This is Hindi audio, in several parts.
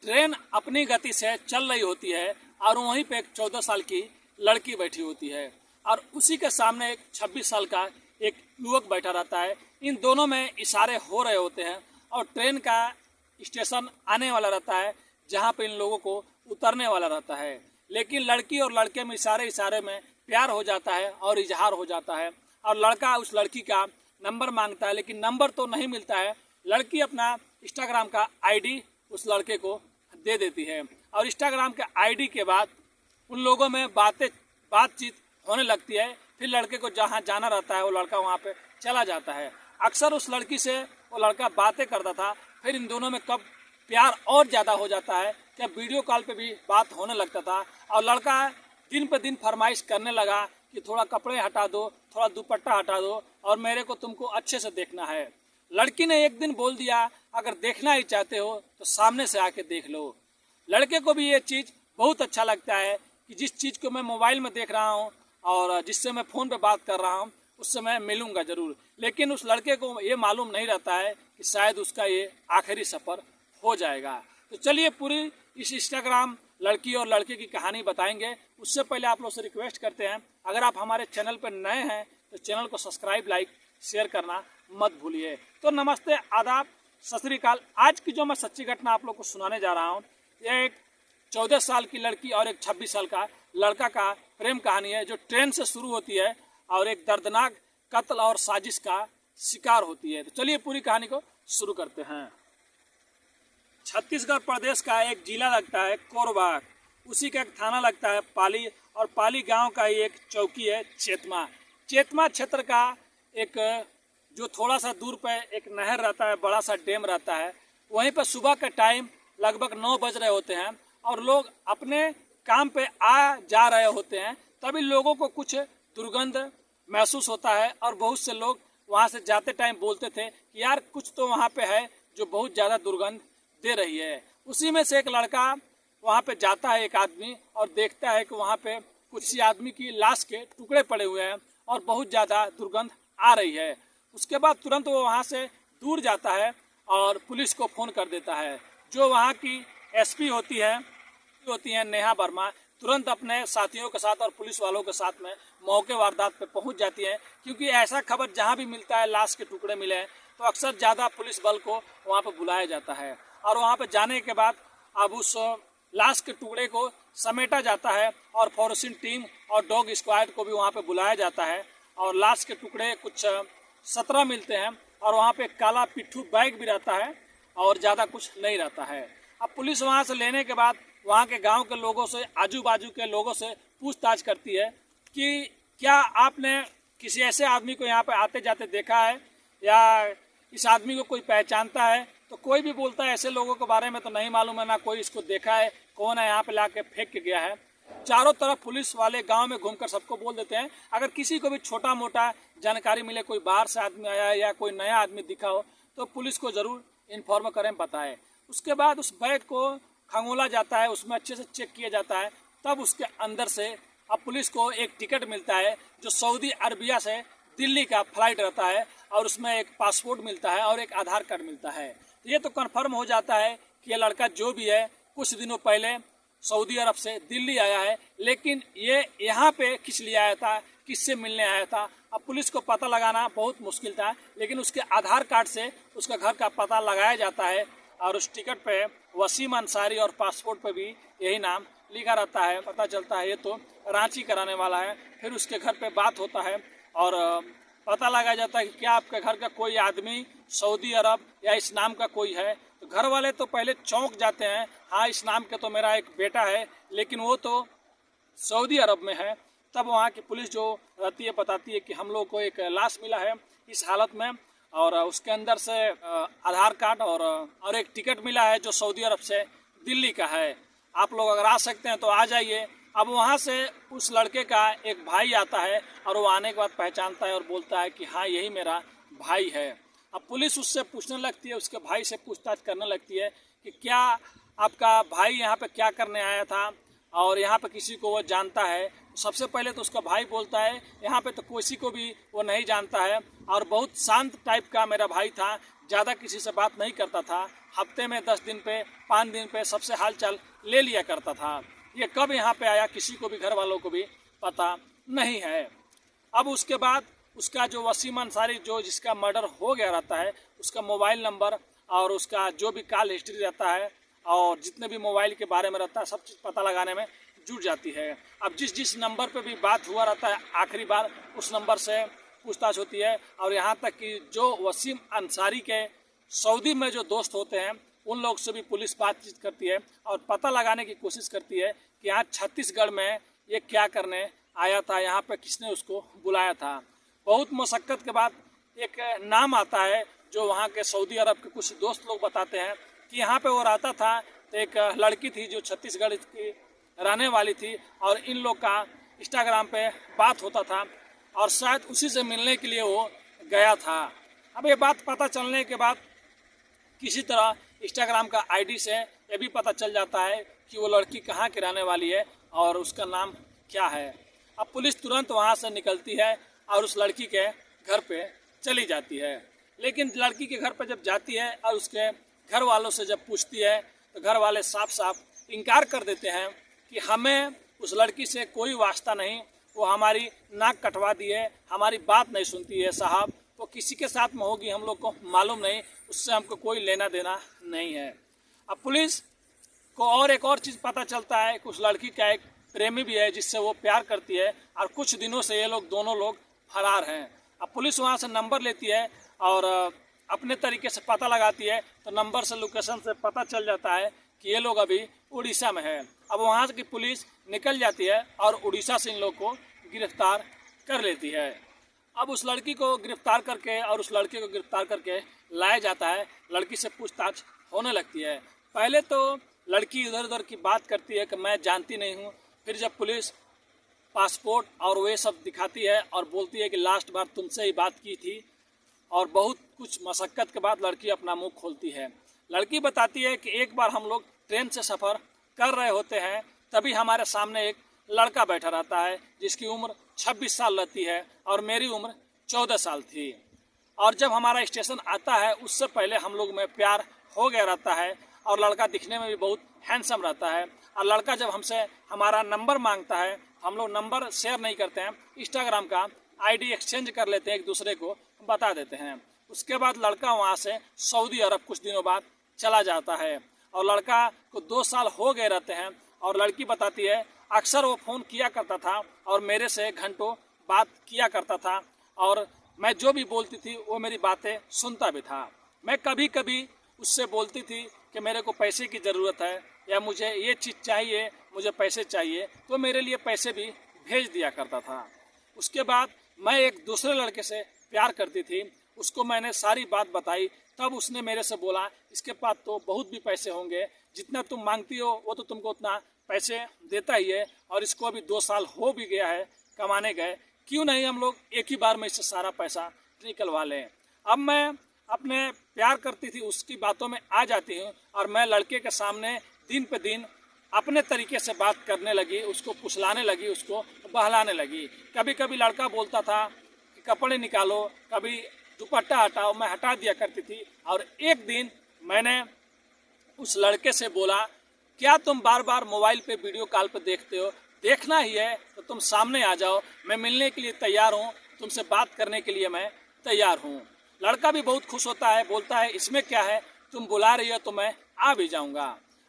ट्रेन अपनी गति से चल रही होती है और वहीं पे एक 14 साल की लड़की बैठी होती है और उसी के सामने एक 26 साल का एक युवक बैठा रहता है। इन दोनों में इशारे हो रहे होते हैं और ट्रेन का स्टेशन आने वाला रहता है जहाँ पे इन लोगों को उतरने वाला रहता है। लेकिन लड़की और लड़के में इशारे में प्यार हो जाता है और इजहार हो जाता है और लड़का उस लड़की का नंबर मांगता है, लेकिन नंबर तो नहीं मिलता है। लड़की अपना इंस्टाग्राम का आईडी उस लड़के को दे देती है और इंस्टाग्राम के आईडी के बाद उन लोगों में बातचीत होने लगती है। फिर लड़के को जहाँ जाना रहता है वो लड़का वहाँ पे चला जाता है। अक्सर उस लड़की से वो लड़का बातें करता था, फिर इन दोनों में कब प्यार और ज़्यादा हो जाता है कि वीडियो कॉल पे भी बात होने लगता था और लड़का दिन पे दिन फरमाइश करने लगा कि थोड़ा कपड़े हटा दो, थोड़ा दुपट्टा हटा दो और मेरे को तुमको अच्छे से देखना है। लड़की ने एक दिन बोल दिया, अगर देखना ही चाहते हो तो सामने से आके देख लो। लड़के को भी ये चीज़ बहुत अच्छा लगता है कि जिस चीज़ को मैं मोबाइल में देख रहा हूँ और जिससे मैं फ़ोन पे बात कर रहा हूँ उससे मैं मिलूँगा ज़रूर। लेकिन उस लड़के को ये मालूम नहीं रहता है कि शायद उसका ये आखिरी सफ़र हो जाएगा। तो चलिए पूरी इस इंस्टाग्राम लड़की और लड़के की कहानी बताएंगे। उससे पहले आप लोग से रिक्वेस्ट करते हैं, अगर आप हमारे चैनल पर नए हैं तो चैनल को सब्सक्राइब, लाइक, शेयर करना मत भूलिए। तो नमस्ते, आदाब, सत श्री अकाल। आज की जो मैं सच्ची घटना आप लोग को सुनाने जा रहा हूँ, यह एक 14 साल की लड़की और एक 26 साल का लड़का का प्रेम कहानी है जो ट्रेन से शुरू होती है और एक दर्दनाक कत्ल और साजिश का शिकार होती है। तो चलिए पूरी कहानी को शुरू करते हैं। छत्तीसगढ़ प्रदेश का एक जिला लगता है कोरबा, उसी का एक थाना लगता है पाली और पाली गांव का ही एक चौकी है चेतमा। चेतमा क्षेत्र का एक जो थोड़ा सा दूर पे एक नहर रहता है, बड़ा सा डैम रहता है। वहीं पर सुबह का टाइम लगभग 9 बज रहे होते हैं और लोग अपने काम पे आ जा रहे होते हैं। तभी लोगों को कुछ दुर्गंध महसूस होता है और बहुत से लोग वहाँ से जाते टाइम बोलते थे कि यार कुछ तो वहाँ पे है जो बहुत ज़्यादा दुर्गंध दे रही है। उसी में से एक लड़का वहाँ पे जाता है, एक आदमी, और देखता है कि वहाँ पे किसी आदमी की लाश के टुकड़े पड़े हुए हैं और बहुत ज़्यादा दुर्गंध आ रही है। उसके बाद तुरंत वो वहाँ से दूर जाता है और पुलिस को फ़ोन कर देता है। जो वहाँ की एसपी होती है नेहा वर्मा, तुरंत अपने साथियों के साथ और पुलिस वालों के साथ में मौके वारदात पे पहुंच जाती है, क्योंकि ऐसा खबर जहां भी मिलता है लाश के टुकड़े मिले हैं तो अक्सर ज़्यादा पुलिस बल को वहां पे बुलाया जाता है और वहां पे जाने के बाद अब उस लाश के टुकड़े को समेटा जाता है और फॉरेंसिक टीम और डॉग स्क्वाड को भी वहाँ पे बुलाया जाता है और लाश के टुकड़े कुछ 17 मिलते हैं और वहाँ पे काला पिट्ठू बैग भी रहता है और ज़्यादा कुछ नहीं रहता है। अब पुलिस वहाँ से लेने के बाद वहाँ के गांव के लोगों से, आजू बाजू के लोगों से पूछताछ करती है कि क्या आपने किसी ऐसे आदमी को यहाँ पे आते जाते देखा है या इस आदमी को कोई पहचानता है। तो कोई भी बोलता है ऐसे लोगों के बारे में तो नहीं मालूम है, ना कोई इसको देखा है, कौन है यहाँ पे लाके फेंक के गया है। चारों तरफ पुलिस वाले गांव में घूमकर सबको बोल देते हैं, अगर किसी को भी छोटा मोटा जानकारी मिले, कोई बाहर से आदमी आया है या कोई नया आदमी दिखा हो तो पुलिस को ज़रूर इन्फॉर्म करें, बताएं। उसके बाद उस बैग को खंगोला जाता है, उसमें अच्छे से चेक किया जाता है, तब उसके अंदर से अब पुलिस को एक टिकट मिलता है जो सऊदी अरबिया से दिल्ली का फ्लाइट रहता है और उसमें एक पासपोर्ट मिलता है और एक आधार कार्ड मिलता है। ये तो कन्फर्म हो जाता है कि ये लड़का जो भी है कुछ दिनों पहले सऊदी अरब से दिल्ली आया है, लेकिन ये यहाँ पे किस लिए आया था, किससे मिलने आया था, अब पुलिस को पता लगाना बहुत मुश्किल था। लेकिन उसके आधार कार्ड से उसका घर का पता लगाया जाता है और उस टिकट पे वसीम अंसारी और पासपोर्ट पे भी यही नाम लिखा रहता है। पता चलता है ये तो रांची कराने वाला है। फिर उसके घर पे बात होता है और पता लगाया जाता है कि क्या आपके घर का कोई आदमी सऊदी अरब या इस नाम का कोई है। तो घर वाले तो पहले चौंक जाते हैं, हाँ इस नाम के तो मेरा एक बेटा है लेकिन वो तो सऊदी अरब में है। तब वहाँ की पुलिस जो रहती है बताती है कि हम लोग को एक लाश मिला है इस हालत में और उसके अंदर से आधार कार्ड और एक टिकट मिला है जो सऊदी अरब से दिल्ली का है। आप लोग अगर आ सकते हैं तो आ जाइए। अब वहाँ से उस लड़के का एक भाई आता है और वो आने के बाद पहचानता है और बोलता है कि हाँ यही मेरा भाई है। अब पुलिस उससे पूछने लगती है, उसके भाई से पूछताछ करने लगती है कि क्या आपका भाई यहाँ पे क्या करने आया था और यहाँ पे किसी को वो जानता है। सबसे पहले तो उसका भाई बोलता है यहाँ पे तो किसी को भी वो नहीं जानता है और बहुत शांत टाइप का मेरा भाई था, ज़्यादा किसी से बात नहीं करता था। हफ्ते में 10 दिन पे 5 दिन पे सबसे हालचाल ले लिया करता था। ये कब यहाँ पे आया किसी को भी, घर वालों को भी पता नहीं है। अब उसके बाद उसका जो वसीम अंसारी, जो जिसका मर्डर हो गया रहता है, उसका मोबाइल नंबर और उसका जो भी कॉल हिस्ट्री रहता है और जितने भी मोबाइल के बारे में रहता है, सब चीज़ पता लगाने में जुट जाती है। अब जिस जिस नंबर पे भी बात हुआ रहता है आखिरी बार, उस नंबर से पूछताछ होती है। और यहाँ तक कि जो वसीम अंसारी के सऊदी में जो दोस्त होते हैं, उन लोग से भी पुलिस बातचीत करती है और पता लगाने की कोशिश करती है कि यहाँ छत्तीसगढ़ में ये क्या करने आया था, यहाँ पे किसने उसको बुलाया था। बहुत मशक्क़त के बाद एक नाम आता है जो वहाँ के सऊदी अरब के कुछ दोस्त लोग बताते हैं कि यहाँ पे वो रहता था। तो एक लड़की थी जो छत्तीसगढ़ की रहने वाली थी और इन लोग का इंस्टाग्राम पे बात होता था और शायद उसी से मिलने के लिए वो गया था। अब ये बात पता चलने के बाद किसी तरह इंस्टाग्राम का आईडी से ये भी पता चल जाता है कि वो लड़की कहाँ की रहने वाली है और उसका नाम क्या है। अब पुलिस तुरंत वहाँ से निकलती है और उस लड़की के घर पे चली जाती है। लेकिन लड़की के घर पे जब जाती है और उसके घर वालों से जब पूछती है तो घर वाले साफ साफ इनकार कर देते हैं कि हमें उस लड़की से कोई वास्ता नहीं, वो हमारी नाक कटवा दी है, हमारी बात नहीं सुनती है साहब, वो किसी के साथ में होगी हम लोग को मालूम नहीं, उससे हमको कोई लेना देना नहीं है। अब पुलिस को और एक और चीज़ पता चलता है कि उस लड़की का एक प्रेमी भी है जिससे वो प्यार करती है और कुछ दिनों से ये लोग दोनों लोग फरार हैं। अब पुलिस वहाँ से नंबर लेती है और अपने तरीके से पता लगाती है, तो नंबर से, लोकेशन से पता चल जाता है कि ये लोग अभी उड़ीसा में है। अब वहाँ की पुलिस निकल जाती है और उड़ीसा से इन लोग को गिरफ्तार कर लेती है। अब उस लड़की को गिरफ्तार करके और उस लड़के को गिरफ्तार करके लाया जाता है। लड़की से पूछताछ होने लगती है। पहले तो लड़की इधर उधर की बात करती है कि मैं जानती नहीं हूँ। फिर जब पुलिस पासपोर्ट और वे सब दिखाती है और बोलती है कि लास्ट बार तुमसे ही बात की थी, और बहुत कुछ मशक्क़त के बाद लड़की अपना मुंह खोलती है। लड़की बताती है कि एक बार हम लोग ट्रेन से सफ़र कर रहे होते हैं, तभी हमारे सामने एक लड़का बैठा रहता है जिसकी उम्र 26 साल रहती है और मेरी उम्र 14 साल थी। और जब हमारा स्टेशन आता है उससे पहले हम लोग में प्यार हो गया रहता है और लड़का दिखने में भी बहुत हैंडसम रहता है। और लड़का जब हमसे हमारा नंबर मांगता है, हम लोग नंबर शेयर नहीं करते हैं, इंस्टाग्राम का आईडी एक्सचेंज कर लेते हैं, एक दूसरे को बता देते हैं। उसके बाद लड़का वहाँ से सऊदी अरब कुछ दिनों बाद चला जाता है और लड़का को 2 साल हो गए रहते हैं। और लड़की बताती है अक्सर वो फ़ोन किया करता था और मेरे से घंटों बात किया करता था और मैं जो भी बोलती थी वो मेरी बातें सुनता भी था। मैं कभी कभी उससे बोलती थी कि मेरे को पैसे की ज़रूरत है या मुझे ये चीज़ चाहिए, मुझे पैसे चाहिए, तो मेरे लिए पैसे भी भेज दिया करता था। उसके बाद मैं एक दूसरे लड़के से प्यार करती थी, उसको मैंने सारी बात बताई, तब उसने मेरे से बोला इसके पास तो बहुत भी पैसे होंगे, जितना तुम मांगती हो वो तो तुमको उतना पैसे देता ही है, और इसको अभी 2 साल हो भी गया है कमाने गए, क्यों नहीं हम लोग एक ही बार में इससे सारा पैसा निकलवा लें। अब मैं अपने प्यार करती थी उसकी बातों में आ जाती हूँ और मैं लड़के के सामने दिन पे दिन अपने तरीके से बात करने लगी, उसको फुसलाने लगी, उसको बहलाने लगी। कभी कभी लड़का बोलता था कि कपड़े निकालो, कभी दुपट्टा हटाओ, मैं हटा दिया करती थी। और एक दिन मैंने उस लड़के से बोला क्या तुम बार बार मोबाइल पे वीडियो कॉल पे देखते हो, देखना ही है तो तुम सामने आ जाओ, मैं मिलने के लिए तैयार हूँ, तुमसे बात करने के लिए मैं तैयार हूँ। लड़का भी बहुत खुश होता है, बोलता है इसमें क्या है, तुम बुला रही हो तो मैं आ भी जाऊँगा।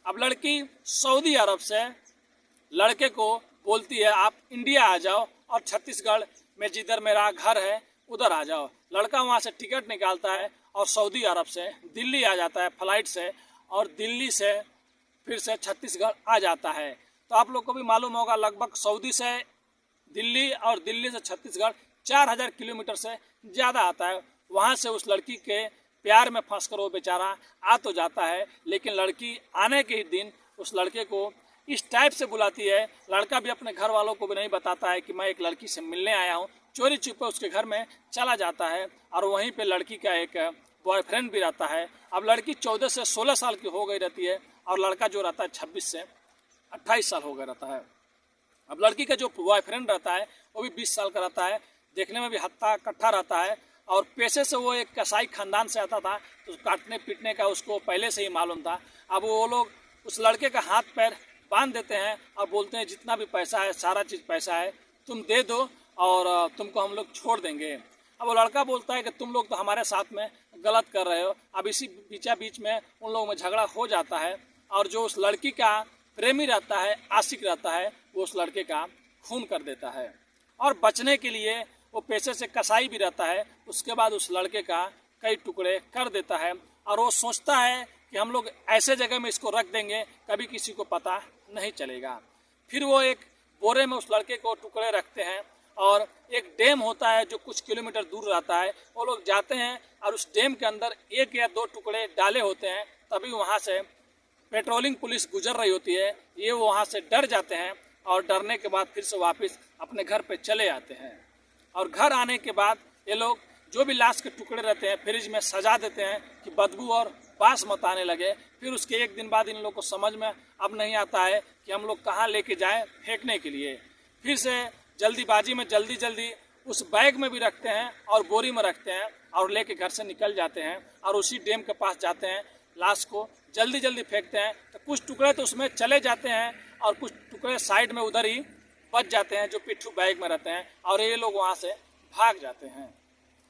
अब लड़की सऊदी अरब से लड़के को बोलती है आप इंडिया आ जाओ और छत्तीसगढ़ में जिधर मेरा घर है उधर आ जाओ। लड़का वहाँ से टिकट निकालता है और सऊदी अरब से दिल्ली आ जाता है फ्लाइट से, और दिल्ली से फिर से छत्तीसगढ़ आ जाता है। तो आप लोग को भी मालूम होगा लगभग सऊदी से दिल्ली और दिल्ली से छत्तीसगढ़ 4000 किलोमीटर से ज़्यादा आता है। वहाँ से उस लड़की के प्यार में फंस कर वो बेचारा आ तो जाता है, लेकिन लड़की आने के ही दिन उस लड़के को इस टाइप से बुलाती है, लड़का भी अपने घर वालों को भी नहीं बताता है कि मैं एक लड़की से मिलने आया हूँ, चोरी छुपे उसके घर में चला जाता है और वहीं पे लड़की का एक बॉयफ्रेंड भी रहता है। अब लड़की 14 से 16 साल की हो गई रहती है और लड़का जो रहता है 26 से 28 साल हो गया रहता है। अब लड़की का जो बॉयफ्रेंड रहता है वो भी 20 साल का रहता है, देखने में भी हत्ता कट्ठा रहता है और पेशे से वो एक कसाई खानदान से आता था, तो काटने पीटने का उसको पहले से ही मालूम था। अब वो लोग उस लड़के का हाथ पैर बांध देते हैं और बोलते हैं जितना भी पैसा है, सारा चीज़ पैसा है, तुम दे दो और तुमको हम लोग छोड़ देंगे। अब वो लड़का बोलता है कि तुम लोग तो हमारे साथ में गलत कर रहे हो। अब इसी बीच में उन लोगों में झगड़ा हो जाता है और जो उस लड़की का प्रेमी रहता है, आशिक रहता है, वो उस लड़के का खून कर देता है। और बचने के लिए वो पेशे से कसाई भी रहता है, उसके बाद उस लड़के का कई टुकड़े कर देता है और वो सोचता है कि हम लोग ऐसे जगह में इसको रख देंगे, कभी किसी को पता नहीं चलेगा। फिर वो एक बोरे में उस लड़के को टुकड़े रखते हैं और एक डैम होता है जो कुछ किलोमीटर दूर रहता है, वो लोग जाते हैं और उस डैम के अंदर 1 या 2 टुकड़े डाले होते हैं। तभी वहाँ से पेट्रोलिंग पुलिस गुजर रही होती है, ये वहाँ से डर जाते हैं और डरने के बाद फिर से वापस अपने घर पे चले आते हैं। और घर आने के बाद ये लोग जो भी लाश के टुकड़े रहते हैं फ्रिज में सजा देते हैं कि बदबू और बास मत आने लगे। फिर उसके 1 दिन बाद इन लोग को समझ में अब नहीं आता है कि हम लोग कहाँ लेके जाएं फेंकने के लिए। फिर से जल्दीबाजी में जल्दी उस बैग में भी रखते हैं और बोरी में रखते हैं और लेके घर से निकल जाते हैं और उसी डैम के पास जाते हैं, लाश को जल्दी फेंकते हैं। तो कुछ टुकड़े तो उसमें चले जाते हैं और कुछ टुकड़े साइड में उधर ही बच जाते हैं जो पिट्ठू बैग में रहते हैं और ये लोग वहाँ से भाग जाते हैं।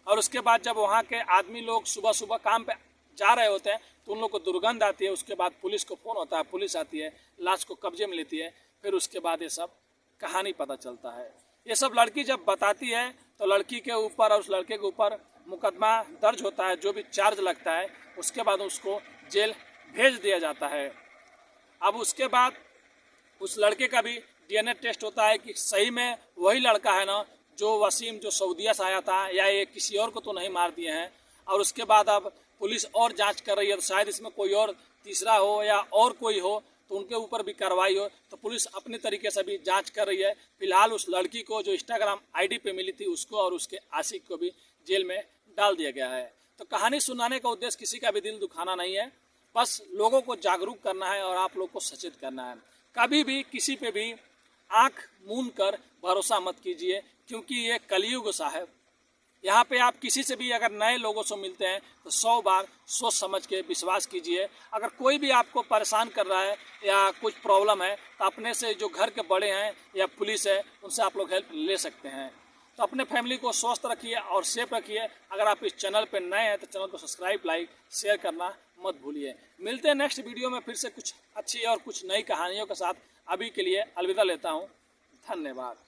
और उसके बाद जब वहाँ के आदमी लोग सुबह काम पे जा रहे होते हैं तो उन लोग को दुर्गंध आती है। उसके बाद पुलिस को फ़ोन होता है, पुलिस आती है, लाश को कब्जे में लेती है। फिर उसके बाद ये सब कहानी पता चलता है। ये सब लड़की जब बताती है तो लड़की के ऊपर और उस लड़के के ऊपर मुकदमा दर्ज होता है, जो भी चार्ज लगता है। उसके बाद उसको जेल भेज दिया जाता है। अब उसके बाद उस लड़के का भी DNA टेस्ट होता है कि सही में वही लड़का है ना जो वसीम, जो सऊदीया से आया था, या ये किसी और को तो नहीं मार दिए हैं। और उसके बाद अब पुलिस और जांच कर रही है, तो शायद इसमें कोई और तीसरा हो या और कोई हो तो उनके ऊपर भी कार्रवाई हो। तो पुलिस अपनी तरीके से भी जांच कर रही है। फिलहाल उस लड़की को जो इंस्टाग्राम ID पे मिली थी उसको और उसके आशिक को भी जेल में डाल दिया गया है। तो कहानी सुनाने का उद्देश्य किसी का भी दिल दुखाना नहीं है, बस लोगों को जागरूक करना है और आप लोग को सचेत करना है। कभी भी किसी पे भी आँख मूंद कर भरोसा मत कीजिए, क्योंकि ये कलयुग सा है। यहाँ पे आप किसी से भी अगर नए लोगों से मिलते हैं तो 100 बार सोच समझ के विश्वास कीजिए। अगर कोई भी आपको परेशान कर रहा है या कुछ प्रॉब्लम है तो अपने से जो घर के बड़े हैं या पुलिस है उनसे आप लोग हेल्प ले सकते हैं। तो अपने फैमिली को स्वस्थ रखिए और सेफ रखिए। अगर आप इस चैनल पर नए हैं तो चैनल को सब्सक्राइब, लाइक, शेयर करना मत भूलिए। मिलते हैं नेक्स्ट वीडियो में फिर से कुछ अच्छी और कुछ नई कहानियों के साथ। अभी के लिए अलविदा लेता हूँ। धन्यवाद।